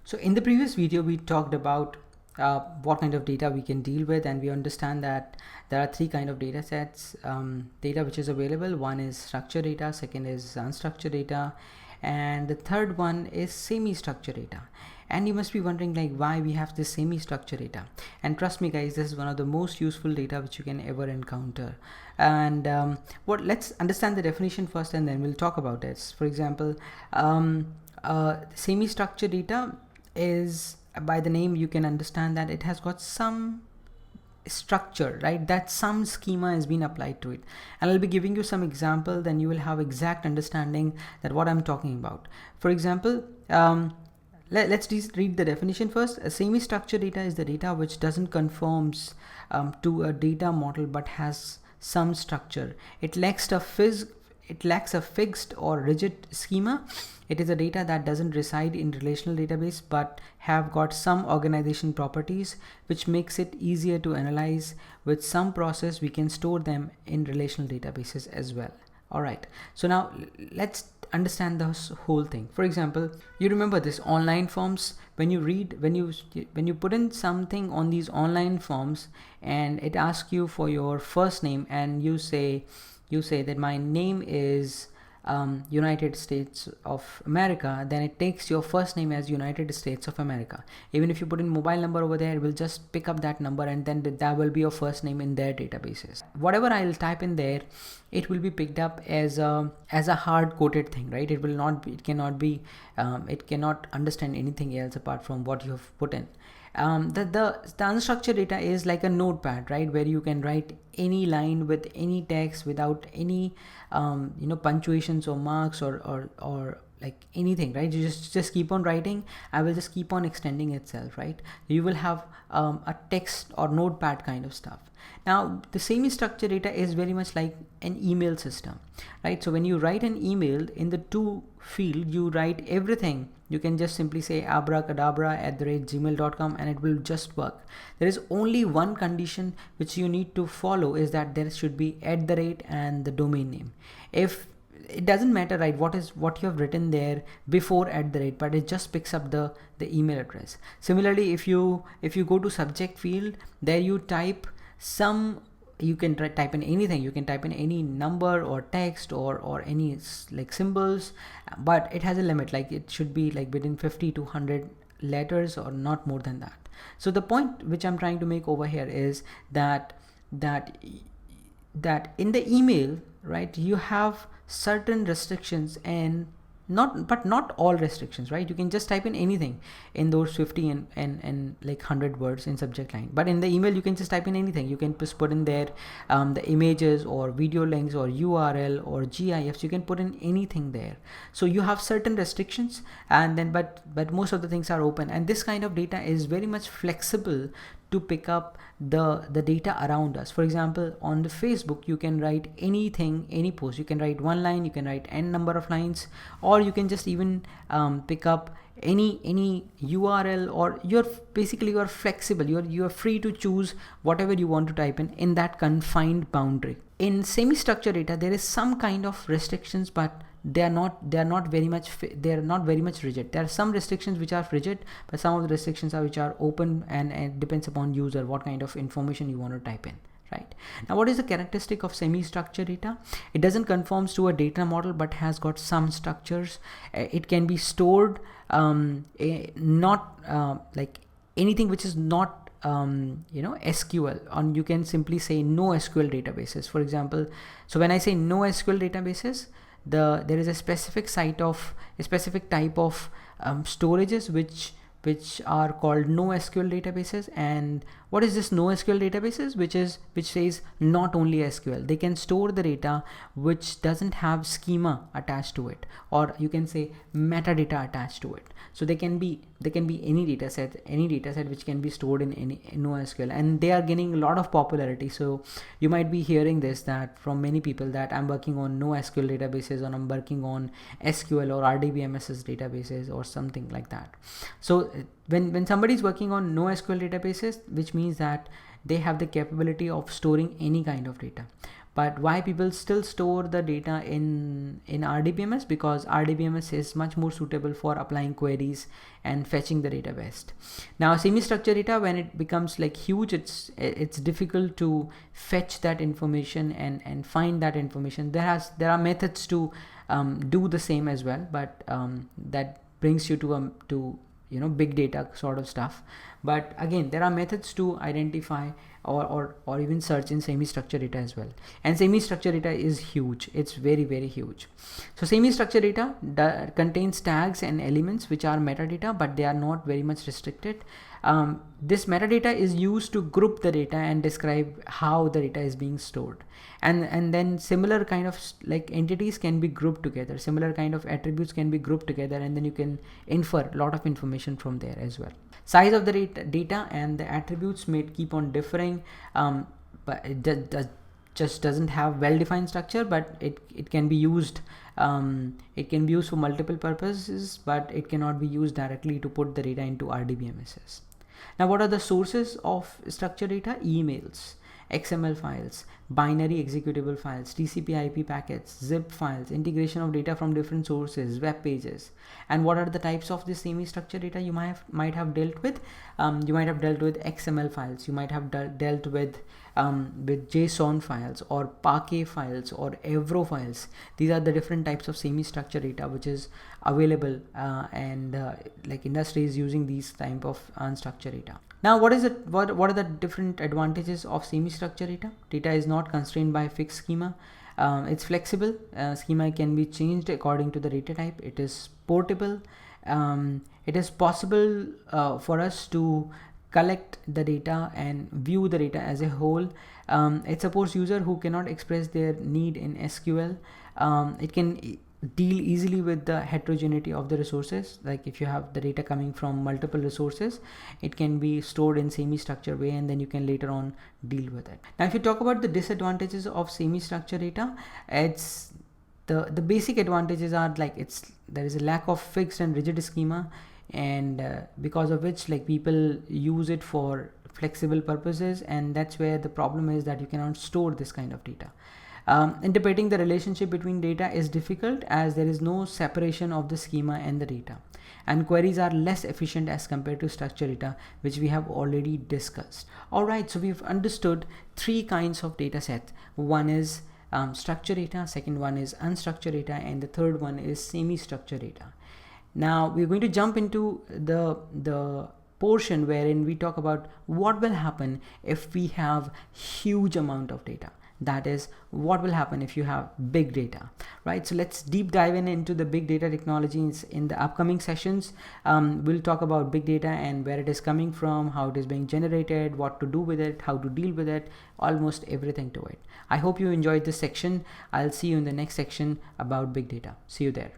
So in the previous video, we talked about what kind of data we can deal with, and we understand that there are three kind of data sets, data which is available. One is structured data, second is unstructured data, and the third one is semi-structured data. And you must be wondering like why we have this semi-structured data. And trust me guys, this is one of the most useful data which you can ever encounter. And let's understand the definition first, and then we'll talk about this. For example, semi-structured data is, by the name you can understand that it has got some structure, right? That some schema has been applied to it, and I'll be giving you some example, then you will have exact understanding that what I'm talking about. For example, let's read the definition first. A semi-structured data is the data which doesn't conforms to a data model but has some structure. It lacks a fixed or rigid schema. It is a data that doesn't reside in relational database but have got some organization properties which makes it easier to analyze. With some process we can store them in relational databases as well. All right, so now let's understand this whole thing. For example, you remember this online forms. When you put in something on these online forms and it asks you for your first name, and you say that my name is United States of America, then it takes your first name as United States of America. Even if you put in mobile number over there, it will just pick up that number, and then that will be your first name in their databases. Whatever I'll type in there, it will be picked up as a hard coded thing, right? It cannot understand anything else apart from what you have put in. The unstructured data is like a notepad, right, where you can write any line with any text without any punctuations or marks or like anything, right? You just keep on writing. I will just keep on extending itself, right? You will have a text or notepad kind of stuff. Now the semi-structured data is very much like an email system, right? So when you write an email, in the to field you write everything. You can just simply say abracadabra@gmail.com and it will just work. There is only one condition which you need to follow, is that there should be @ and the domain name. If it doesn't matter, right, what you have written there before @, but it just picks up the email address. Similarly, if you go to subject field, there you type you can type in anything. You can type in any number or text or any like symbols, but it has a limit, like it should be like between 50 to 100 letters or not more than that. So the point which I'm trying to make over here is that in the email, right, you have certain restrictions, and not all restrictions, right? You can just type in anything in those 50 and like 100 words in subject line, but in the email you can just type in anything. You can just put in there the images or video links or URL or GIFs. You can put in anything there. So you have certain restrictions, and then but most of the things are open, and this kind of data is very much flexible to pick up the data around us. For example, on the Facebook, you can write anything, any post. You can write one line, you can write n number of lines, or you can just even pick up any URL, or you are flexible. You are free to choose whatever you want to type in that confined boundary. In semi-structured data, there is some kind of restrictions, but they are not very much rigid. There are some restrictions which are rigid, but some of the restrictions which are open, and it depends upon user what kind of information you want to type in, right? Now what is the characteristic of semi-structured data? It doesn't conforms to a data model but has got some structures. It can be stored not like anything which is not SQL, and you can simply say no SQL databases, for example. So when I say no SQL databases, there is a specific type of storages which are called no SQL databases. And what is this no SQL databases? Which says not only SQL. They can store the data which doesn't have schema attached to it, or you can say metadata attached to it. So they can be any data set which can be stored in any NoSQL, and they are gaining a lot of popularity. So you might be hearing this that from many people that I'm working on NoSQL databases, or I'm working on SQL or RDBMS databases or something like that. So when somebody is working on NoSQL databases, which means that they have the capability of storing any kind of data. But why people still store the data in RDBMS? Because RDBMS is much more suitable for applying queries and fetching the data best. Now semi-structured data, when it becomes like huge, it's difficult to fetch that information and find that information. There are methods to do the same as well, but that brings you to big data sort of stuff. But again, there are methods to identify or even search in semi-structured data as well. And semi-structured data is huge. It's very, very huge. So semi-structured data contains tags and elements which are metadata, but they are not very much restricted. This metadata is used to group the data and describe how the data is being stored. And then similar kind of like entities can be grouped together. Similar kind of attributes can be grouped together, and then you can infer a lot of information from there as well. Size of the data and the attributes may keep on differing, but it just doesn't have well-defined structure, but it can be used. It can be used for multiple purposes, but it cannot be used directly to put the data into RDBMSs. Now, what are the sources of structured data? Emails, XML files, binary executable files, TCP/IP packets, zip files, integration of data from different sources, web pages. And what are the types of this semi-structured data you might have dealt with? You might have dealt with XML files. You might have dealt with JSON files or Parquet files or Avro files. These are the different types of semi-structured data which is available, and like industry is using these type of unstructured data. Now, what are the different advantages of semi-structured data? Data is not constrained by a fixed schema. It's flexible. Schema can be changed according to the data type. It is portable. It is possible for us to collect the data and view the data as a whole. It supports user who cannot express their need in SQL. It can deal easily with the heterogeneity of the resources. Like if you have the data coming from multiple resources, it can be stored in semi-structured way, and then you can later on deal with it. Now, if you talk about the disadvantages of semi-structured data, it's the basic advantages are like there is a lack of fixed and rigid schema, and because of which like people use it for flexible purposes, and that's where the problem is, that you cannot store this kind of data. Interpreting the relationship between data is difficult as there is no separation of the schema and the data, and queries are less efficient as compared to structured data, which we have already discussed. Alright, so we've understood three kinds of data sets. One is structured data, second one is unstructured data, and the third one is semi-structured data. Now we're going to jump into the portion wherein we talk about what will happen if we have huge amount of data. That is, what will happen if you have big data, right? So let's deep dive into the big data technologies in the upcoming sessions. We'll talk about big data and where it is coming from, how it is being generated, what to do with it, how to deal with it, almost everything to it. I hope you enjoyed this section. I'll see you in the next section about big data. See you there.